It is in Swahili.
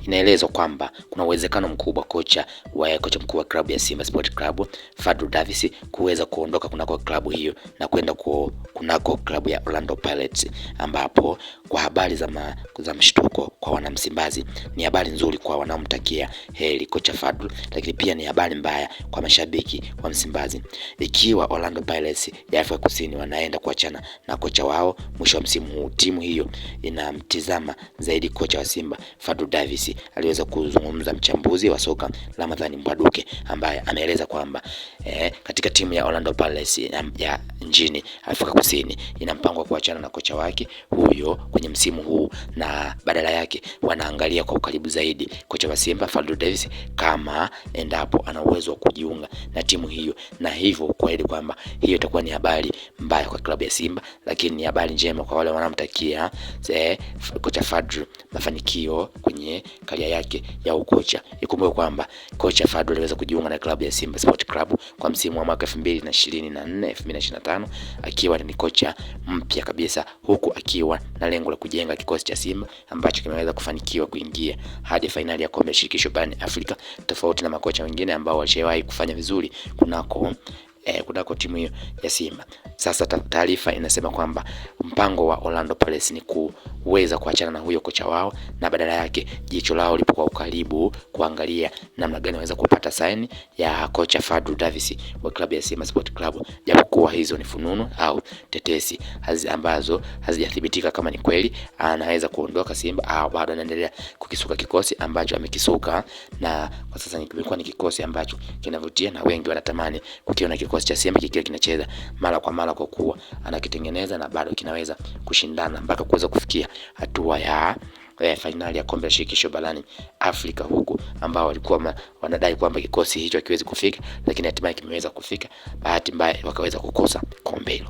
inaelezwa kwamba kuna uwezekano mkubwa kocha mkuu wa klabu ya Simba Sport Club Fadlu Davis kuweza kuondoka kunako klabu hiyo na kwenda kunako klabu ya Orlando Pirates, ambapo kwa habari za mshtuko kwa wanamsimbazi, ni habari nzuri kwa wanaomtakia heri kocha Fadlu, lakini pia ni habari mbaya kwa mashabiki wa Msimbazi ikiwa Orlando Pirates ya Afrika Kusini wanaenda kuachana na kocha wao mwisho wa msimu huu. Timu hiyo inamtizama zaidi kocha wa Simba Fadlu Davis. Aliweza kuzungumza mchambuzi wa soka Ramadhani Mbwaduke, ambaye ameeleza kwamba katika timu ya Orlando Pirates ya nchini Afrika Kusini ina mpango wa kuachana na kocha wake huyo kwenye msimu huu, na badala yake wanaangalia kwa ukaribu zaidi kocha wa Simba Fadlu Davis kama endapo ana uwezo wa kujiunga na timu hiyo, na hivyo kuahidi kwamba hiyo itakuwa ni habari mbaya kwa klabu ya Simba, lakini ni habari njema kwa wale wanamtakia kocha Fadlu mafanikio kwenye karia yake ya ukocha. Ikumbuke kwamba kocha Fadlu aliweza kujiunga na klabu ya Simba Sport Club kwa msimu wa mwaka 2024 2025 akiwa ni kocha mpya kabisa, huku akiwa na lengo la kujenga kikosi cha Simba ambacho kimeweza kufanikiwa kuingia hadi fainali ya kombe la shirikisho barani Afrika, tofauti na makocha wengine ambao walishawahi kufanya vizuri kunako timu hiyo ya Simba. Sasa taarifa inasema kwamba mpango wa Orlando Pirates ni kuweza kuachana na huyo kocha wao, na badala yake jicho lao lipo kwa ukaribu kuangalia namna gani waweza kupata saini ya kocha Fadlu Davis wa klabu ya Simba Sport Club, japokuwa hizo ni fununu au tetesi ambazo hazijathibitika kama ni kweli anaweza kuondoka Simba au bado anaendelea kukisuka kikosi ambacho amekisuka, na kwa sasa kimekuwa ni kikosi ambacho kinavutia na wengi wanatamani kukiona kikosi cha Simba kikiwa kinacheza mara kwa mara, kwa kuwa anakitengeneza na bado kinaweza kushindana mpaka kuweza kufikia hatua ya finali ya kombe la shirikisho barani Afrika, huku ambao walikuwa wanadai kwamba kikosi hicho hakiwezi kufika, lakini hatimaye kimeweza kufika. Bahati mbaya wakaweza kukosa kombe hilo.